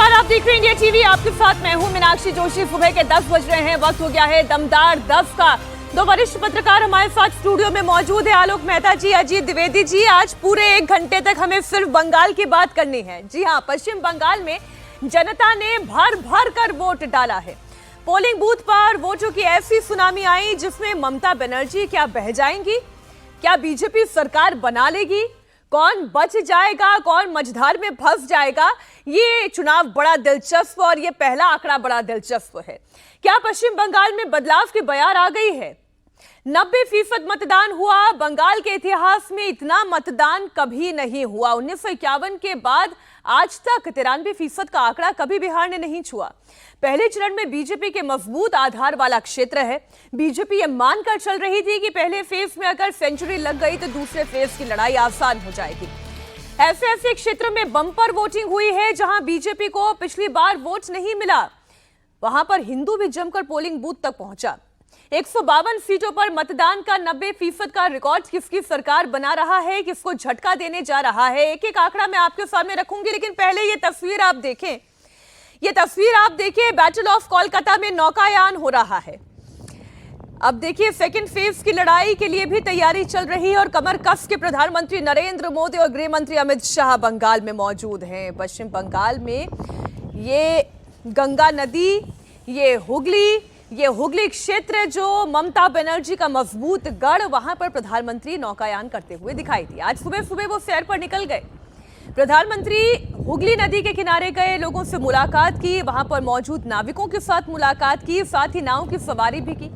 नमस्कार, आप देख रहे हैं इंडिया टीवी। आपके साथ मैं हूं मीनाक्षी जोशी। सुबह के 10 बज रहे हैं, वक्त हो गया है दमदार 10 का। दो वरिष्ठ पत्रकार हमारे साथ स्टूडियो में मौजूद है, आलोक मेहता जी, अजीत द्विवेदी जी। आज पूरे 1 घंटे तक हमें सिर्फ बंगाल की बात करनी है। जी हां, पश्चिम बंगाल में जनता ने भर भर कर वोट डाला है। पोलिंग बूथ पर वोटों की ऐसी सुनामी आई जिसमें ममता बनर्जी क्या बह जाएंगी, क्या बीजेपी सरकार बना लेगी, कौन बच जाएगा, कौन मझधार में फंस जाएगा। ये चुनाव बड़ा दिलचस्प और ये पहला आंकड़ा बड़ा दिलचस्प है। क्या पश्चिम बंगाल में बदलाव की बयार आ गई है? 90% मतदान हुआ। बंगाल के इतिहास में इतना मतदान कभी नहीं हुआ। 1951 के बाद आज तक 93% का आंकड़ा कभी बिहार ने नहीं छुआ। पहले चरण में बीजेपी के मजबूत आधार वाला क्षेत्र है। बीजेपी ये मानकर चल रही थी कि पहले फेज में अगर सेंचुरी लग गई तो दूसरे फेज की लड़ाई आसान हो जाएगी। ऐसे क्षेत्रों में बम्पर वोटिंग हुई है जहां बीजेपी को पिछली बार वोट नहीं मिला, वहां पर हिंदू भी जमकर पोलिंग बूथ तक पहुंचा। 152 सीटों पर मतदान का 90% का रिकॉर्ड किसकी सरकार बना रहा है, किसको झटका देने जा रहा है, एक एक आंकड़ा मैं आपके सामने रखूंगी। लेकिन पहले ये तस्वीर आप देखें, ये तस्वीर आप देखिए, बैटल ऑफ कोलकाता में नौकायान हो रहा है। अब देखिए, सेकंड फेज की लड़ाई के लिए भी तैयारी चल रही है और कमर कस के प्रधानमंत्री नरेंद्र मोदी और गृह मंत्री अमित शाह बंगाल में मौजूद हैं। पश्चिम बंगाल में ये गंगा नदी, ये हुगली क्षेत्र जो ममता बनर्जी का मजबूत गढ़, वहां पर प्रधानमंत्री नौकायान करते हुए दिखाई दिए। आज सुबह सुबह वो सैर पर निकल गए। प्रधानमंत्री हुगली नदी के किनारे गए, लोगों से मुलाकात की, वहां पर मौजूद नाविकों के साथ मुलाकात की, साथ ही नाव की सवारी भी की।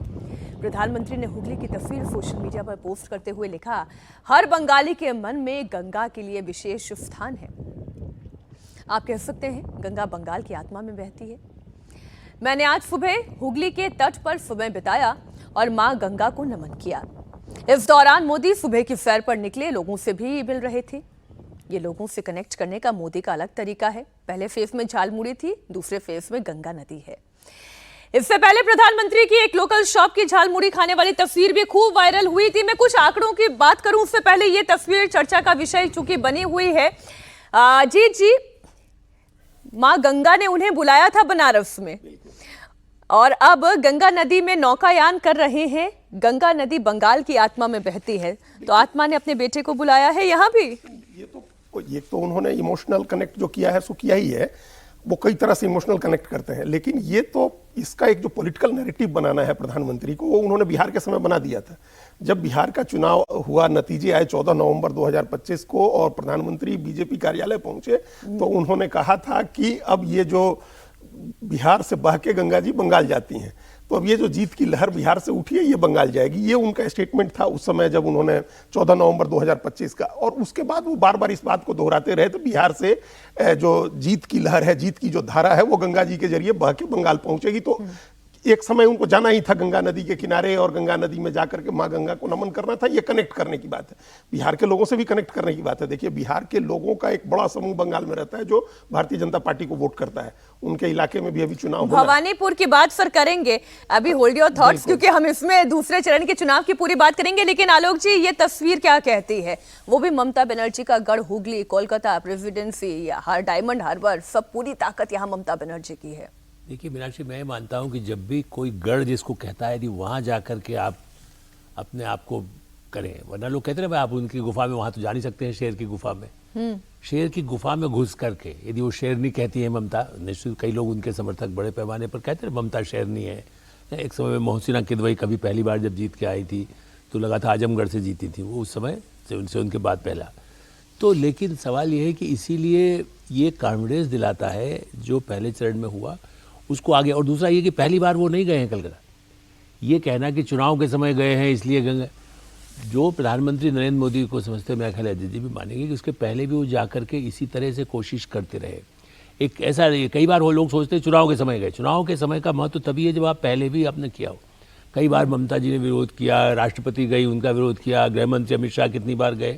प्रधानमंत्री ने हुगली की तस्वीर सोशल मीडिया पर पोस्ट करते हुए लिखा, हर बंगाली के मन में गंगा के लिए विशेष स्थान है। आप कह सकते हैं गंगा बंगाल की आत्मा में बहती है। मैंने आज सुबह हुगली के तट पर समय बिताया और मां गंगा को नमन किया। इस दौरान मोदी सुबह की सैर पर निकले, लोगों से भी मिल रहे थे। ये लोगों से कनेक्ट करने का मोदी का अलग तरीका है। पहले फेज में झालमुड़ी थी, दूसरे फेज में गंगा नदी है। इससे पहले प्रधानमंत्री की एक लोकल शॉप की झालमुड़ी खाने वाली तस्वीर भी खूब वायरल हुई थी। मैं कुछ आंकड़ों की बात करूं उससे पहले ये तस्वीर चर्चा का विषय चूंकि बनी हुई है। जी, मां गंगा ने उन्हें बुलाया था बनारस में और अब गंगा नदी में नौकायान कर रहे हैं। गंगा नदी बंगाल की आत्मा में बहती है, तो आत्मा ने अपने बेटे को बुलाया है यहाँ भी। ये तो उन्होंने इमोशनल कनेक्ट जो किया है सो किया ही है। वो कई तरह से इमोशनल कनेक्ट करते हैं, लेकिन ये तो इसका एक जो पॉलिटिकल नैरेटिव बनाना है प्रधानमंत्री को, वो उन्होंने बिहार के समय बना दिया था। जब बिहार का चुनाव हुआ, नतीजे आए 14 नवंबर 2025 को और प्रधानमंत्री बीजेपी कार्यालय पहुंचे, तो उन्होंने कहा था कि अब ये जो बिहार से बह के गंगा जी बंगाल जाती हैं, तो अब ये जो जीत की लहर बिहार से उठी है ये बंगाल जाएगी। ये उनका स्टेटमेंट था उस समय जब उन्होंने 14 नवंबर 2025 का, और उसके बाद वो बार बार इस बात को दोहराते रहे। तो बिहार से जो जीत की लहर है, जीत की जो धारा है, वो गंगा जी के जरिए बह के बंगाल पहुंचेगी। तो एक समय उनको जाना ही था गंगा नदी के किनारे और गंगा नदी में जाकर के मां गंगा को नमन करना था। ये कनेक्ट करने की बात है, बिहार के लोगों से भी कनेक्ट करने की बात है। देखिए, बिहार के लोगों का एक बड़ा समूह बंगाल में रहता है जो भारतीय जनता पार्टी को वोट करता है। उनके इलाके में भी अभी चुनाव होना है। भवानीपुर की बात सर करेंगे, अभी होल्ड योर थॉट्स, क्योंकि हम इसमें दूसरे चरण के चुनाव की पूरी बात करेंगे। लेकिन आलोक जी, ये तस्वीर क्या कहती है? वो भी ममता बनर्जी का गढ़ हुगली, कोलकाता, प्रेसिडेंसी, डायमंड हार्बर, सब पूरी ताकत यहाँ ममता बनर्जी की है। देखिए मीनाक्षी, मैं मानता हूं कि जब भी कोई गढ़ जिसको कहता है यदि वहां जाकर के आप अपने आप को करें, वरना लोग कहते हैं भाई आप उनकी गुफा में, वहां तो जा नहीं सकते हैं शेर की गुफा में। शेर की गुफा में घुस करके यदि वो शेरनी कहती है ममता, निश्चित कई लोग उनके समर्थक बड़े पैमाने पर कहते हैं ममता शेरनी है। एक समय में मोहसिना किदवई कभी पहली बार जब जीत के आई थी तो लगा था आजमगढ़ से जीती थी वो, उस समय से उनसे उनके बाद पहला। तो लेकिन सवाल ये है कि इसीलिए ये कॉन्फिडेंस दिलाता है जो पहले चरण में हुआ उसको आगे। और दूसरा ये कि पहली बार वो नहीं गए हैं कलकत्ता। ये कहना कि चुनाव के समय गए हैं इसलिए गए, जो प्रधानमंत्री नरेंद्र मोदी को समझते हैं, मेरा ख्याल अजीत जी भी मानेंगे कि उसके पहले भी वो जाकर के इसी तरह से कोशिश करते रहे। एक ऐसा कई बार वो लोग सोचते हैं चुनाव के समय गए। चुनाव के समय का महत्व तभी है जब आप पहले भी आपने किया हो। कई बार ममता जी ने विरोध किया, राष्ट्रपति गई उनका विरोध किया, गृह मंत्री अमित शाह कितनी बार गए।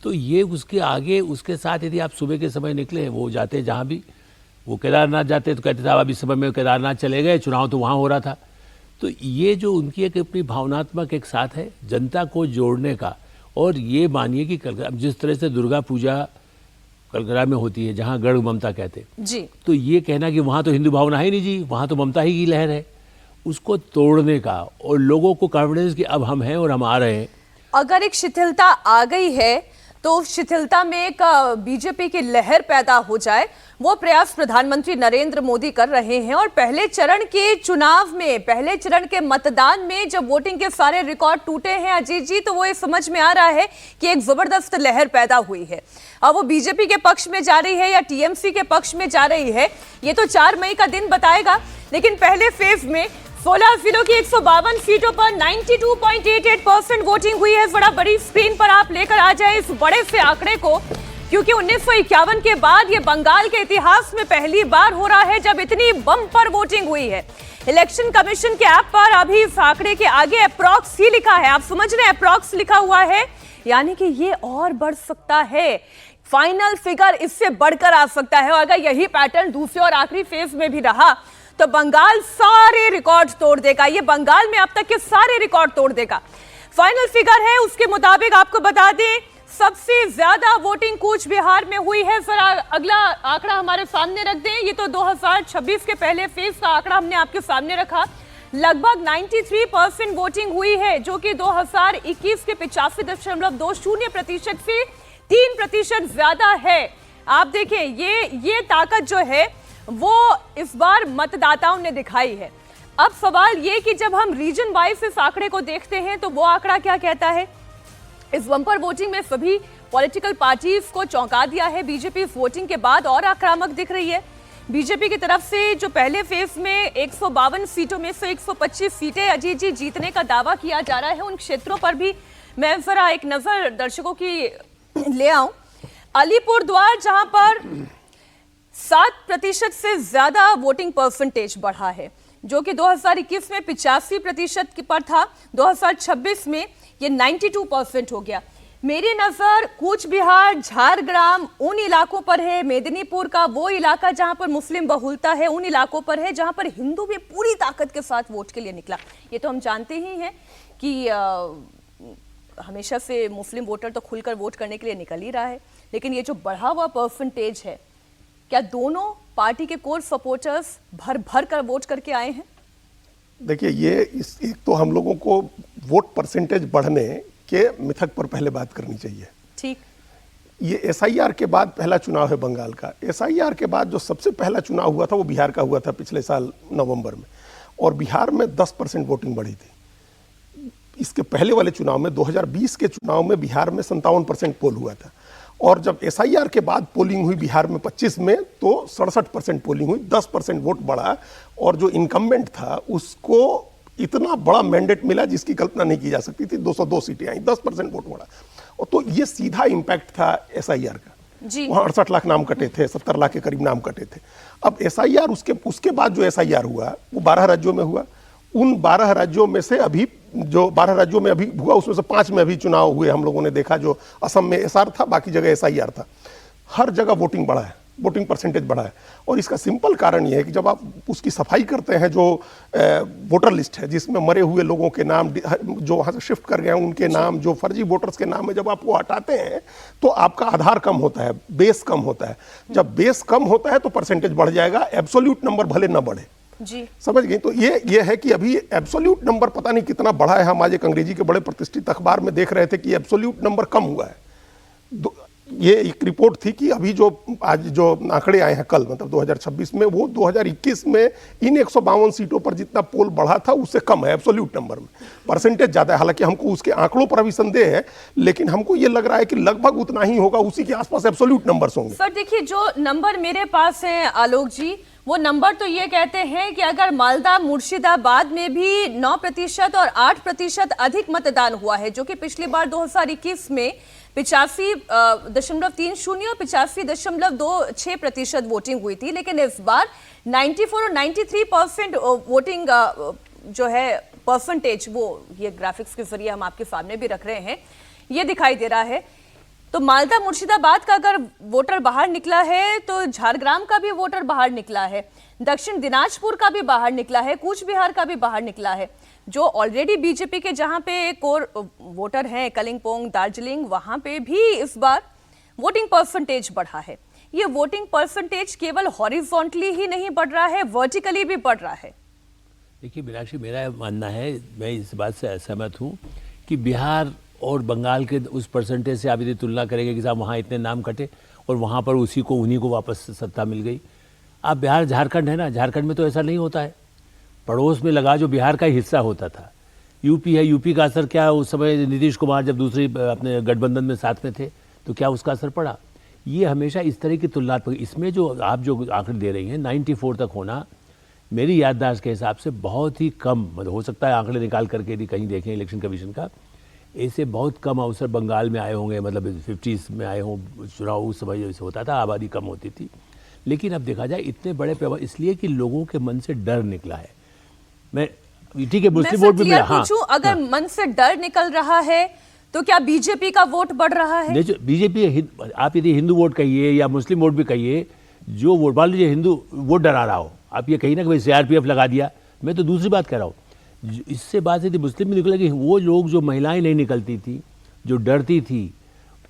तो ये उसके आगे उसके साथ यदि आप सुबह के समय निकले, वो जाते जहाँ भी, वो केदारनाथ जाते तो कहते थे अब इस समय में केदारनाथ चले गए, चुनाव तो वहाँ हो रहा था। तो ये जो उनकी एक अपनी भावनात्मक एक साथ है जनता को जोड़ने का। और ये मानिए कि जिस तरह से दुर्गा पूजा कलकत्ता में होती है, जहाँ गढ़ ममता कहते जी। तो ये कहना कि वहाँ तो हिंदू भावना है नहीं जी, वहाँ तो ममता ही की लहर है, उसको तोड़ने का और लोगों को कॉन्फिडेंस कि अब हम हैं और हम आ रहे हैं। अगर एक शिथिलता आ गई है तो शिथिलता में एक बीजेपी की लहर पैदा हो जाए, वो प्रयास प्रधानमंत्री नरेंद्र मोदी कर रहे हैं। और पहले चरण के चुनाव में, पहले चरण के मतदान में जब वोटिंग के सारे रिकॉर्ड टूटे हैं अजीत जी, तो वो ये समझ में आ रहा है कि एक जबरदस्त लहर पैदा हुई है। अब वो बीजेपी के पक्ष में जा रही है या टीएमसी के पक्ष में जा रही है, ये तो 4 मई का दिन बताएगा। लेकिन पहले फेज में 16 जिलों की 152 सीटों पर 92.88% वोटिंग हुई है। जरा बड़ी स्क्रीन पर आप लेकर आ जाएं इस बड़े से आंकड़े को, क्योंकि 1951 के बाद ये बंगाल के इतिहास में पहली बार हो रहा है जब इतनी बम्पर वोटिंग हुई है। इलेक्शन कमीशन के ऐप पर अभी इस आंकड़े के आगे अप्रॉक्स ही लिखा है, आप समझ रहे हैं, अप्रॉक्स लिखा हुआ है, यानी कि ये और बढ़ सकता है। फाइनल फिगर इससे बढ़कर आ सकता है। और अगर यही पैटर्न दूसरे और आखिरी फेज में भी रहा तो बंगाल सारे रिकॉर्ड तोड़ देगा। ये बंगाल में अब तक के सारे रिकॉर्ड तोड़ देगा। फाइनल फिगर है उसके मुताबिक आपको बता दें, सबसे ज्यादा वोटिंग कूच बिहार में हुई है। जरा अगला आंकड़ा हमारे सामने रख दें, ये तो 2026 के पहले फेज का आंकड़ा हमने आपके सामने रखा। लगभग 93% वोटिंग हुई है, जो कि 2021 के 85.20% से 3% ज्यादा है। आप देखें ये ताकत जो है वो इस बार मतदाताओं ने दिखाई है। अब सवाल ये कि जब हम रीजन वाइज इस आंकड़े को देखते हैं तो वो आंकड़ा क्या कहता है। इस बम्पर वोटिंग में सभी पॉलिटिकल पार्टीज को चौंका दिया है। बीजेपी इस वोटिंग के बाद और आक्रामक दिख रही है। बीजेपी की तरफ से जो पहले फेज में 152 सीटों में से 125 सीटें अजीत जी जीतने का दावा किया जा रहा है, उन क्षेत्रों पर भी मैं जरा एक नजर दर्शकों की ले आऊं। अलीपुर द्वार, जहां पर 7% से ज्यादा वोटिंग परसेंटेज बढ़ा है, जो कि 2021 में 85% पर था, 2026 में ये 92% हो गया। मेरी नजर कूच बिहार, झारग्राम उन इलाकों पर है, मेदिनीपुर का वो इलाका जहां पर मुस्लिम बहुलता है, उन इलाकों पर है जहां पर हिंदू भी पूरी ताकत के साथ वोट के लिए निकला। ये तो हम जानते ही हैं कि हमेशा से मुस्लिम वोटर तो खुलकर वोट करने के लिए निकल ही रहा है, लेकिन ये जो बढ़ा हुआ परसेंटेज है, क्या दोनों पार्टी के कोर सपोर्टर्स भर भर कर वोट करके आए हैं? देखिए, ये एक तो हम लोगों को वोट परसेंटेज बढ़ने के मिथक पर पहले बात करनी चाहिए। ठीक। ये एसआईआर के बाद पहला चुनाव है बंगाल का। एसआईआर के बाद जो सबसे पहला चुनाव हुआ था वो बिहार का हुआ था पिछले साल नवंबर में, और बिहार में 10% वोटिंग बढ़ी थी। इसके पहले वाले चुनाव में 2020 के चुनाव में बिहार में 57% पोल हुआ था, और जब एसआईआर के बाद पोलिंग हुई बिहार में 25 में तो 67% पोलिंग हुई, 10% वोट बढ़ा, और जो इनकम्बेंट था उसको इतना बड़ा मैंडेट मिला जिसकी कल्पना नहीं की जा सकती थी। 202 सीटें आई, 10% वोट बढ़ा। और तो ये सीधा इम्पैक्ट था एसआईआर का। वहाँ 68 लाख नाम कटे थे, 70 लाख के करीब नाम कटे थे। अब एसआईआर उसके बाद जो एसआईआर हुआ वो 12 राज्यों में हुआ। उन 12 राज्यों में से अभी जो 12 राज्यों में अभी हुआ उसमें से 5 में अभी चुनाव हुए, हम लोगों ने देखा। जो असम में एसआर था, बाकी जगह एसआईआर था। हर जगह वोटिंग बढ़ा है, वोटिंग परसेंटेज बढ़ा है। और इसका सिंपल कारण यह है कि जब आप उसकी सफाई करते हैं, जो वोटर लिस्ट है जिसमें मरे हुए लोगों के नाम, जो वहाँ से शिफ्ट कर गए हैं उनके नाम, जो फर्जी वोटर्स के नाम है, जब आप वो हटाते हैं तो आपका आधार कम होता है, बेस कम होता है। जब बेस कम होता है तो परसेंटेज बढ़ जाएगा, एब्सोल्यूट नंबर भले न बढ़े। जी, समझ गए? तो ये है कि अभी एब्सोल्यूट नंबर पता नहीं कितना बढ़ा है। हम आज एक अंग्रेजी के बड़े प्रतिष्ठित अखबार में देख रहे थे कि एब्सोल्यूट नंबर कम हुआ है। ये एक रिपोर्ट थी कि अभी जो आज जो आंकड़े आए हैं कल, मतलब 2026 में, वो 2021 में इन 152 सीटों पर जितना पोल बढ़ा था उससे कम है एब्सोल्यूट नंबर में। परसेंटेज ज्यादा है, हालांकि हमको उसके आंकड़ों पर अभी संदेह है, लेकिन हमको ये लग रहा है कि लगभग उतना ही होगा, उसी के आसपास एब्सोल्यूट नंबर्स होंगे। सर देखिए, जो नंबर मेरे पास है आलोक जी, वो नंबर तो ये कहते हैं कि अगर मालदा मुर्शिदाबाद में भी 9% और 8% अधिक मतदान हुआ है, जो कि पिछली बार 2021 में 85.30 और 85.26% वोटिंग हुई थी, लेकिन इस बार 94 और 93% वोटिंग जो है परसेंटेज, वो ये ग्राफिक्स के जरिए हम आपके सामने भी रख रहे हैं, ये दिखाई दे रहा है। तो मालदा मुर्शिदाबाद का अगर वोटर बाहर निकला है तो झारग्राम का भी वोटर बाहर निकला है, दक्षिण दिनाजपुर का भी बाहर निकला है, कूच बिहार का भी बाहर निकला है। जो ऑलरेडी बीजेपी के जहां पे कोर वोटर हैं, कलिंपोंग, दार्जिलिंग, वहां पे भी इस बार वोटिंग परसेंटेज बढ़ा है। ये वोटिंग परसेंटेज केवल हॉरिजॉन्टली ही नहीं बढ़ रहा है, वर्टिकली भी बढ़ रहा है। देखिए मीनाक्षी, मेरा मानना है, मैं इस बात से असहमत हूँ कि बिहार और बंगाल के उस परसेंटेज से आप यदि तुलना करेंगे कि साहब वहाँ इतने नाम कटे और वहाँ पर उन्हीं को वापस सत्ता मिल गई। आप बिहार, झारखंड है ना, झारखंड में तो ऐसा नहीं होता है। पड़ोस में लगा जो बिहार का हिस्सा होता था। यूपी है, यूपी का असर क्या, उस समय नीतीश कुमार जब दूसरी अपने गठबंधन में साथ में थे तो क्या उसका असर पड़ा। ये हमेशा इस तरह की तुलनात्मक, इसमें जो आप जो आंकड़े दे रही हैं 94 तक होना, मेरी याददाश्त के हिसाब से बहुत ही कम, मतलब हो सकता है आंकड़े निकाल करके यदि कहीं देखें इलेक्शन कमीशन का, ऐसे बहुत कम अवसर बंगाल में आए होंगे, मतलब 50s में आए हों चुनाव। उस समय जैसे होता था आबादी कम होती थी, लेकिन अब देखा जाए इतने बड़े पैमाने, इसलिए कि लोगों के मन से डर निकला है। मैं ठीक है, मुस्लिम वोट भी मिला। हाँ, अगर मन से डर निकल रहा है तो क्या बीजेपी का वोट बढ़ रहा है? देखिए बीजेपी, आप यदि हिंदू वोट कहिए या मुस्लिम वोट भी कहिए, जो वोट, मान लीजिए हिंदू वोट डरा रहा हो, आप ये कहीं ना कि भाई CRPF लगा दिया, मैं तो दूसरी बात कह रहा हूँ। इससे बात यदि मुस्लिम में निकलेगी, वो लोग जो महिलाएं नहीं निकलती थी, जो डरती थी,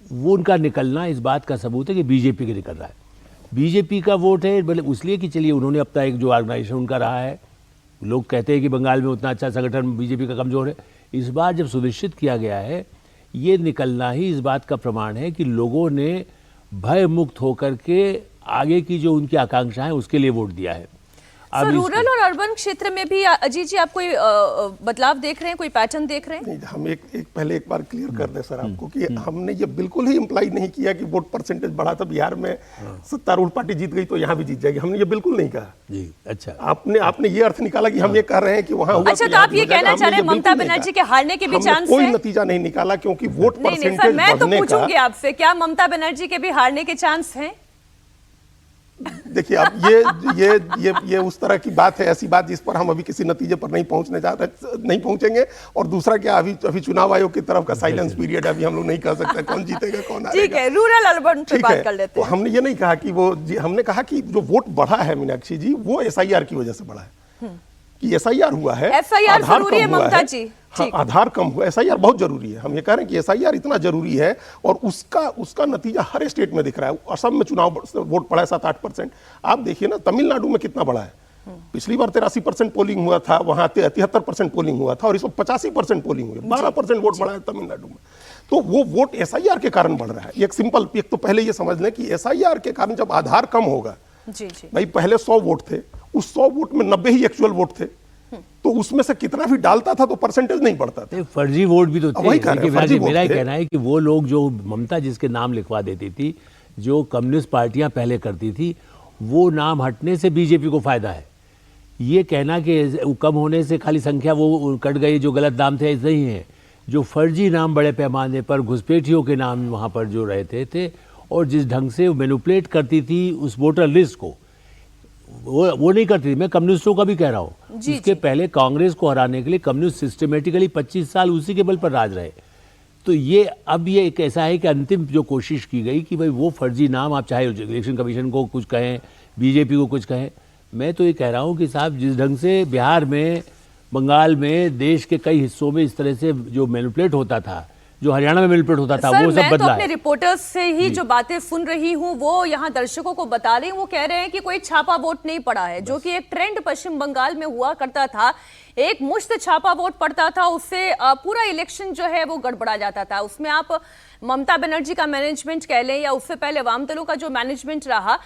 वो उनका निकलना इस बात का सबूत है कि बीजेपी के निकल रहा है। बीजेपी का वोट है, मतलब इसलिए कि चलिए उन्होंने अपना एक जो ऑर्गेनाइजेशन उनका रहा है, लोग कहते हैं कि बंगाल में उतना अच्छा संगठन बीजेपी का कमजोर है। इस बार जब सुनिश्चित किया गया है, ये निकलना ही इस बात का प्रमाण है कि लोगों ने भय मुक्त होकर के आगे की जो उनकी आकांक्षा है उसके लिए वोट दिया है। अब रूरल और अर्बन क्षेत्र में भी अजीत जी आप कोई बदलाव देख रहे हैं, कोई पैटर्न देख रहे हैं? नहीं, हम पहले एक बार क्लियर कर दें सर आपको कि हमने ये बिल्कुल ही इम्प्लाई नहीं किया कि वोट परसेंटेज बढ़ा था बिहार में, सत्तारूढ़ पार्टी जीत गई तो यहाँ भी जीत जाएगी। हमने ये बिल्कुल नहीं कहा जी। अच्छा, आपने ये अर्थ निकाला कि हम ये कह रहे हैं कि वहाँ हुआ। अच्छा, तो आप ये कहना चाह रहे हैं ममता बनर्जी के हारने के भी चांस है? कोई नतीजा नहीं निकाला, क्योंकि वोट परसेंटेज मैं तो पूछूंगी आपसे, क्या ममता बनर्जी के भी हारने के चांस हैं? देखिए, अब ये उस तरह की बात है, ऐसी बात जिस पर हम अभी किसी नतीजे पर नहीं पहुंचेंगे। और दूसरा क्या, अभी चुनाव आयोग की तरफ का साइलेंस पीरियड है, अभी हम लोग नहीं कह सकते कौन जीतेगा कौन हारेगा। ठीक है, रूरल अर्बन पे बात कर लेते हैं। तो हमने ये नहीं कहा कि हमने कहा कि जो वोट बढ़ा है मीनाक्षी जी, वो SIR की वजह से बढ़ा है, कि SIR हुआ है। FIR जरूरी है ममता जी? हाँ, आधार कम हुआ, SIR बहुत जरूरी है। हम ये कह रहे हैं कि SIR इतना जरूरी है, और उसका नतीजा हर स्टेट में दिख रहा है। असम में चुनाव वोट पड़ा है 7-8%। आप देखिए ना, तमिलनाडु में कितना बड़ा है। पिछली बार 83% पोलिंग हुआ था, वहां 73% पोलिंग हुआ था, और इस बार 85% पोलिंग हुई है। 12% वोट बढ़ा है तमिलनाडु में। तो वो वोट SIR के कारण बढ़ रहा है। एक तो पहले ये समझ लें कि SIR के कारण जब आधार कम होगा, भाई पहले 100 वोट थे, उस 100 वोट में 90 ही एक्चुअल वोट थे, तो उसमें से कितना भी डालता था तो परसेंटेज नहीं बढ़ता था। फर्जी वोट भी तो थे। मेरा कहना है कि वो लोग जो ममता जिसके नाम लिखवा देती थी, जो कम्युनिस्ट पार्टियां पहले करती थी, वो नाम हटने से बीजेपी को फायदा है। ये कहना कि कम होने से खाली संख्या वो कट गई, जो गलत नाम थे, ऐसा ही है। जो फर्जी नाम बड़े पैमाने पर घुसपैठियों के नाम वहाँ पर जो रहते थे, और जिस ढंग से मैनिपुलेट करती थी उस वोटर लिस्ट को, वो नहीं करती थी। मैं कम्युनिस्टों का भी कह रहा हूँ, इसके पहले कांग्रेस को हराने के लिए कम्युनिस्ट सिस्टमेटिकली 25 साल उसी के बल पर राज रहे। तो ये अब ये एक ऐसा है कि अंतिम जो कोशिश की गई कि भाई वो फर्जी नाम, आप चाहे इलेक्शन कमीशन को कुछ कहें, बीजेपी को कुछ कहें, मैं तो ये कह रहा हूँ कि साहब जिस ढंग से बिहार में, बंगाल में, देश के कई हिस्सों में इस तरह से जो मैनिपुलेट होता था, जो हरियाणा में मैनिपुलेट होता था, वो सब बदला है। अपने रिपोर्टर्स से ही जो बातें सुन रही हूँ, वो यहाँ दर्शकों को बता रही हूँ। वो कह रहे हैं कि कोई छापा वोट नहीं पड़ा है, जो कि एक ट्रेंड पश्चिम बंगाल में हुआ करता था। एक मुश्त छापा वोट पड़ता था, उससे पूरा इलेक्शन जो है वो गड़बड़ा जाता था। उसमें आप ममता बनर्जी का मैनेजमेंट कह लें या उससे पहले वाम दलों का जो मैनेजमेंट रहा,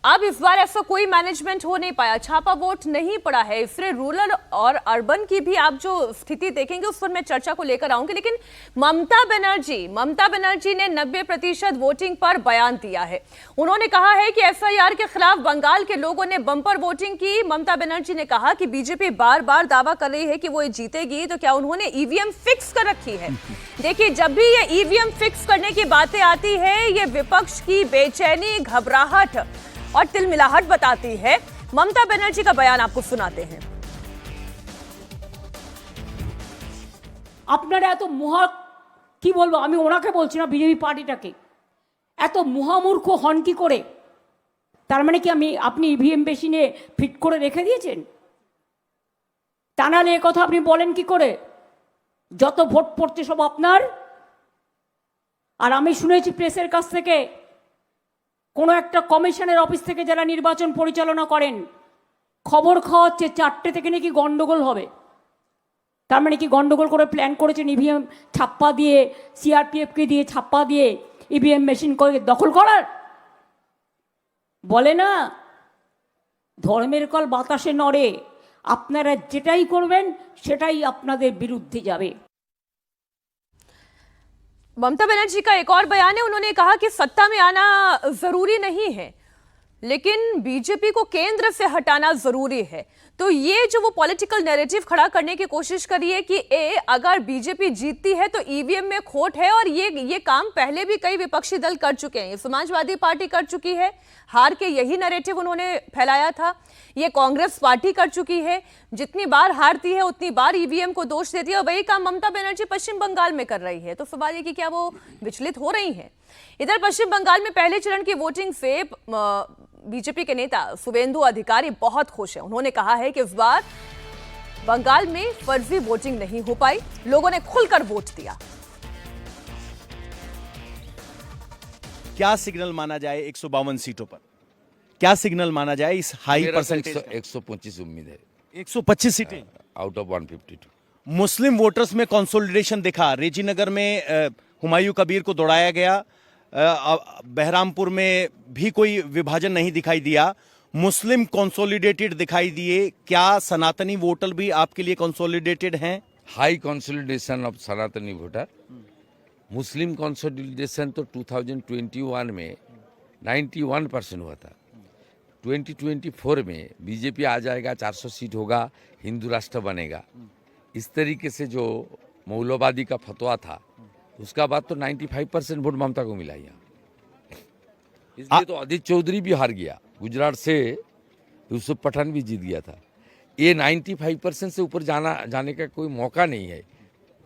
अब इस बार ऐसा कोई मैनेजमेंट हो नहीं पाया, छापा वोट नहीं पड़ा है। इसलिए रूरल और अर्बन की भी आप जो स्थिति देखेंगे उस पर मैं चर्चा को लेकर आऊंगी। लेकिन ममता बनर्जी ने 90% वोटिंग पर बयान दिया है। उन्होंने कहा है कि FIR के खिलाफ बंगाल के लोगों ने बम्पर वोटिंग की। ममता बनर्जी ने कहा कि बीजेपी बार बार दावा कर रही है कि वो जीतेगी, तो क्या उन्होंने EVM फिक्स कर रखी है? देखिए, जब भी ये EVM फिक्स करने की बातें आती है, ये विपक्ष की बेचैनी, घबराहट और तिलमिलाहट बताती है। ममता बनर्जी का बयान आपको सुनाते हैं। আপনারা এত মহা কি বলবো, আমি ওনাকে বলছি না, বিজেপি পার্টিটাকে এত মহামূর্খ হন কি করে? তার মানে কি আপনি ইভিএম মেশিনে ফিট করে রেখে দিয়েছেন? তা নাহলে এ কথা আপনি বলেন কি করে? যত ভোট পড়ছে সব আপনার। আর আমি শুনেছি প্রেসের কাছ থেকে কোনো একটা কমিশনের অফিস থেকে যারা নির্বাচন পরিচালনা করেন খবর খাওয়াচ্ছে 4টে থেকে নাকি গন্ডগোল হবে। তার মানে কি গন্ডগোল করে প্ল্যান করেছেন ইভিএম ছাপ্পা দিয়ে, সিআরপিএফকে দিয়ে ছাপ্পা দিয়ে ইভিএম মেশিন করে দখল করার? বলে না ধর্মের কল বাতাসে নড়ে, আপনারা যেটাই করবেন সেটাই আপনাদের বিরুদ্ধে যাবে। ममता बनर्जी का एक और बयान है, उन्होंने कहा कि सत्ता में आना जरूरी नहीं है लेकिन बीजेपी को केंद्र से हटाना जरूरी है। तो ये जो वो पॉलिटिकल नैरेटिव खड़ा करने की कोशिश करी है कि अगर बीजेपी जीतती है तो ईवीएम में खोट है, और ये काम पहले भी कई विपक्षी दल कर चुके हैं। ये समाजवादी पार्टी कर चुकी है, हार के यही नैरेटिव उन्होंने फैलाया था। ये कांग्रेस पार्टी कर चुकी है, जितनी बार हारती है उतनी बार ईवीएम को दोष देती है, और वही काम ममता बनर्जी पश्चिम बंगाल में कर रही है। तो सवाल ये कि क्या वो विचलित हो रही हैं? इधर पश्चिम बंगाल में पहले चरण की वोटिंग से बीजेपी के नेता शुवेंदु अधिकारी बहुत खुश हैं। उन्होंने कहा है कि इस बार बंगाल में फर्जी वोटिंग नहीं हो पाई, लोगों ने खुलकर वोट दिया। क्या सिग्नल माना जाए 152 सीटों पर? क्या सिग्नल माना जाए इस हाई परसेंटेज? 125 उम्मीद है, 125 सीटें आउट ऑफ 152। मुस्लिम वोटर्स में कंसोलिडेशन दिखा। रेजीनगर में हुमायूं कबीर को दौड़ाया गया, बहरामपुर में भी कोई विभाजन नहीं दिखाई दिया, मुस्लिम कंसोलिडेटेड दिखाई दिए। क्या सनातनी वोटर भी आपके लिए कंसोलिडेटेड हैं? हाई कंसोलिडेशन ऑफ सनातनी वोटर। मुस्लिम कंसोलिडेशन तो 2021 में 91% हुआ था। 2024 में बीजेपी आ जाएगा, 400 सीट होगा, हिंदू राष्ट्र बनेगा, इस तरीके से जो मौलवादी का फतवा था उसका बाद तो 95% वोट ममता को मिला यहाँ। इसलिए तो अदित चौधरी भी हार गया, गुजरात से यूसुफ पठान भी जीत गया था। ये 95% से ऊपर जाने का कोई मौका नहीं है।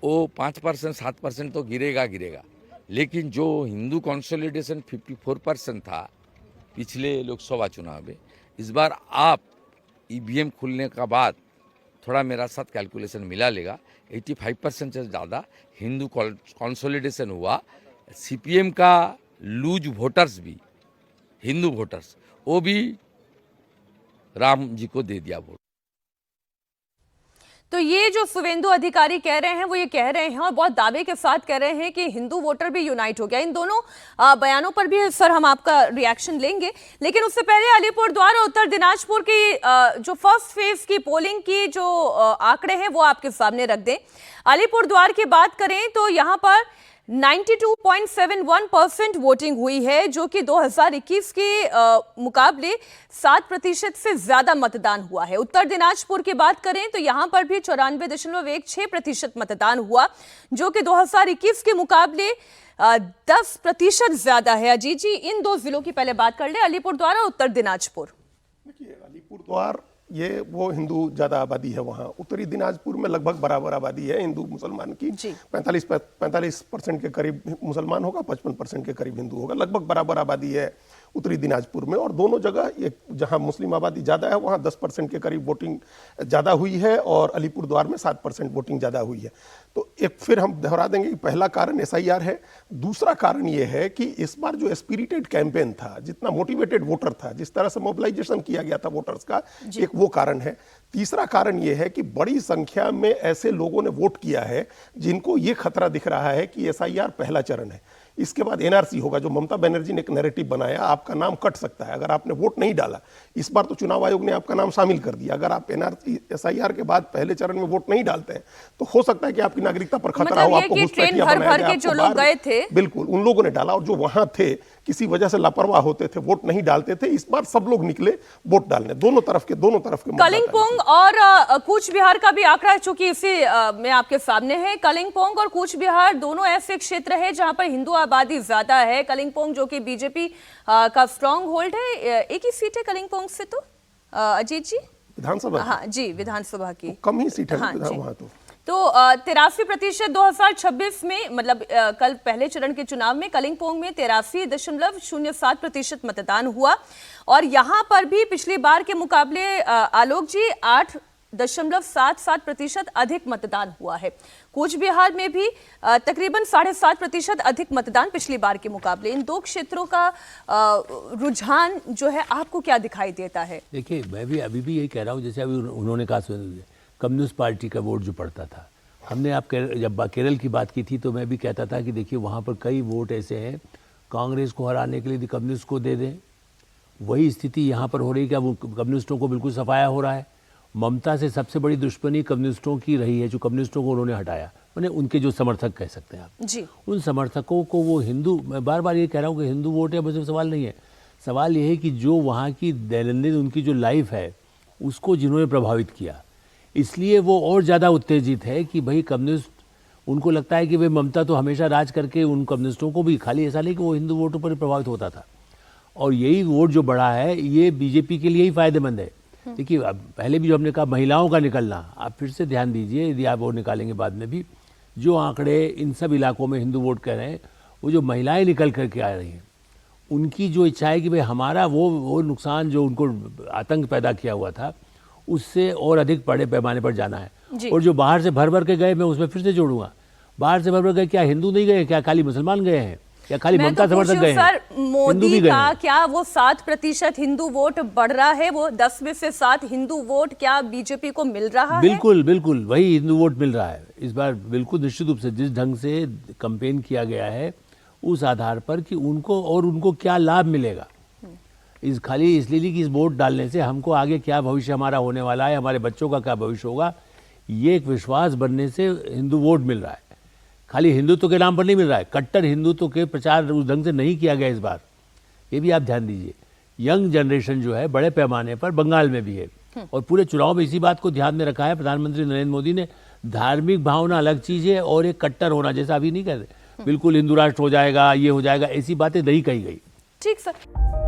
वो 5% 7% तो गिरेगा। लेकिन जो हिंदू कंसोलिडेशन 54% था पिछले लोकसभा चुनाव में, इस बार आप ईवीएम खुलने का बाद थोड़ा मेरा साथ कैलकुलेशन मिला लेगा, 85% से ज़्यादा हिंदू कंसोलिडेशन हुआ। सीपीएम का लूज वोटर्स भी, हिंदू वोटर्स, वो भी राम जी को दे दिया वोट। तो ये जो शुवेंदु अधिकारी कह रहे हैं वो ये कह रहे हैं और बहुत दावे के साथ कह रहे हैं कि हिंदू वोटर भी यूनाइट हो गया। इन दोनों बयानों पर भी सर हम आपका रिएक्शन लेंगे, लेकिन उससे पहले अलीपुरद्वार और उत्तर दिनाजपुर की जो फर्स्ट फेज की पोलिंग की जो आंकड़े हैं वो आपके सामने रख दें। अलीपुरद्वार की बात करें तो यहाँ पर 92.71% वोटिंग हुई है, जो कि 2021 के मुकाबले 7% से ज्यादा मतदान हुआ है। उत्तर दिनाजपुर की बात करें तो यहां पर भी 94.16% मतदान हुआ, जो कि 2021 के मुकाबले 10% ज्यादा है। अजीत जी, इन दो जिलों की पहले बात कर ले, अलीपुरद्वार और उत्तर दिनाजपुर। देखिए, अलीपुरद्वार ये वो हिंदू ज्यादा आबादी है वहाँ। उत्तरी दिनाजपुर में लगभग बराबर आबादी है हिंदू मुसलमान की, 45% के करीब मुसलमान होगा, 55% के करीब हिंदू होगा, लगभग बराबर आबादी है उत्तरी दिनाजपुर में। और दोनों जगह जहां मुस्लिम आबादी ज्यादा है वहां 10% के करीब वोटिंग ज्यादा हुई है, और अलीपुरद्वार में 7% वोटिंग ज्यादा हुई है। तो एक फिर हम दोहरा देंगे कि पहला कारण SIR है, दूसरा कारण यह है कि इस बार जो स्पिरिटेड कैंपेन था, जितना मोटिवेटेड वोटर था, जिस तरह से मोबिलाइजेशन किया गया था वोटर्स का, एक वो कारण है। तीसरा कारण यह है कि बड़ी संख्या में ऐसे लोगों ने वोट किया है जिनको ये खतरा दिख रहा है कि SIR पहला चरण है, इसके बाद NRC होगा, जो ममता बनर्जी ने एक नैरेटिव बनाया, आपका नाम कट सकता है अगर आपने वोट नहीं डाला। इस बार तो चुनाव आयोग ने आपका नाम शामिल कर दिया, अगर आप NRC SIR के बाद पहले चरण में वोट नहीं डालते हैं तो हो सकता है कि आपकी नागरिकता पर खतरा हो, आपको घुसपैठिया बनाया गया, जो लोग गए थे, बिल्कुल उन लोगों ने डाला, और जो वहां थे किसी वजह से लापरवाह होते थे, वोट नहीं डालते थे, इस बार सब लोग निकले वोट डालने, दोनों तरफ के कलिंपोंग और कूच बिहार का भी आंकड़ा चूंकि इसी में आपके सामने है। कलिंपोंग और कूच बिहार दोनों ऐसे क्षेत्र है जहां पर हिंदू आबादी ज्यादा है। कलिंपोंग जो कि बीजेपी का स्ट्रॉन्ग होल्ड है, एक ही सीट है कलिंपोंग से। तो अजीत जी, विधानसभा, हाँ जी, विधानसभा की तो कम ही सीट है वहां। तो 83% 2026 में, मतलब कल पहले चरण के चुनाव में कलिंपोंग में 83.07% मतदान हुआ, और यहां पर भी पिछली बार के मुकाबले आलोक जी 8.77% अधिक मतदान हुआ है। कूच बिहार में भी तकरीबन 7.5% अधिक मतदान पिछली बार के मुकाबले। इन दो क्षेत्रों का रुझान जो है आपको क्या दिखाई देता है? देखिए, मैं भी अभी भी यही कह रहा हूँ, जैसे अभी उन्होंने कहा कम्युनिस्ट पार्टी का वोट जो पड़ता था, हमने आप जब केरल की बात की थी तो मैं भी कहता था कि देखिए वहाँ पर कई वोट ऐसे हैं कांग्रेस को हराने के लिए कम्युनिस्ट को दे दें। वही स्थिति यहाँ पर हो रही है, क्या वो कम्युनिस्टों को बिल्कुल सफाया हो रहा है। ममता से सबसे बड़ी दुश्मनी कम्युनिस्टों की रही है, जो कम्युनिस्टों को उन्होंने हटाया, मैंने उनके जो समर्थक कह सकते हैं आप जी, उन समर्थकों को वो हिंदू, मैं बार बार ये कह रहा हूँ कि हिंदू वोट है मुझे सवाल नहीं है, सवाल ये है कि जो वहाँ की दैनंदिन उनकी जो लाइफ है उसको जिन्होंने प्रभावित किया, इसलिए वो और ज़्यादा उत्तेजित है कि भाई कम्युनिस्ट, उनको लगता है कि भाई ममता तो हमेशा राज करके उन कम्युनिस्टों को भी, खाली ऐसा नहीं कि वो हिंदू वोटों पर प्रभावित होता था, और यही वोट जो बढ़ा है ये बीजेपी के लिए ही फायदेमंद है। देखिए, अब पहले भी जो हमने कहा महिलाओं का निकलना, आप फिर से ध्यान दीजिए, यदि आप वो निकालेंगे बाद में भी, जो आंकड़े इन सब इलाकों में हिंदू वोट कह रहे हैं, वो जो महिलाएं निकल करके आ रही हैं, उनकी जो इच्छा है कि भाई हमारा वो नुकसान जो उनको आतंक पैदा किया हुआ था उससे और अधिक बड़े पैमाने पर जाना है। और जो बाहर से भर भर के गए, मैं उसमें फिर से जोड़ूंगा, बाहर से भर भर गए, क्या हिंदू नहीं गए, क्या खाली मुसलमान गए हैं, या खाली ममता समर्थक गए हैं? सर, मोदी का क्या वो 7% हिंदू वोट बढ़ रहा है, वो 10 में से 7 हिंदू वोट क्या बीजेपी को मिल रहा है? बिल्कुल बिल्कुल वही हिंदू वोट मिल रहा है इस बार, बिल्कुल निश्चित रूप से। जिस ढंग से कैंपेन किया गया है उस आधार पर कि उनको क्या लाभ मिलेगा, इस खाली इसलिए कि इस वोट डालने से हमको आगे क्या भविष्य हमारा होने वाला है, हमारे बच्चों का क्या भविष्य होगा, ये एक विश्वास बनने से हिंदू वोट मिल रहा है। खाली हिंदुत्व के नाम पर नहीं मिल रहा है, कट्टर हिंदुत्व के प्रचार उस ढंग से नहीं किया गया इस बार, ये भी आप ध्यान दीजिए। यंग जनरेशन जो है बड़े पैमाने पर बंगाल में भी है, और पूरे चुनाव में इसी बात को ध्यान में रखा है प्रधानमंत्री नरेंद्र मोदी ने। धार्मिक भावना अलग चीज़ है और एक कट्टर होना, जैसा अभी नहीं कहते बिल्कुल हिंदू राष्ट्र हो जाएगा, ये हो जाएगा, ऐसी बातें नहीं कही गई। ठीक सर।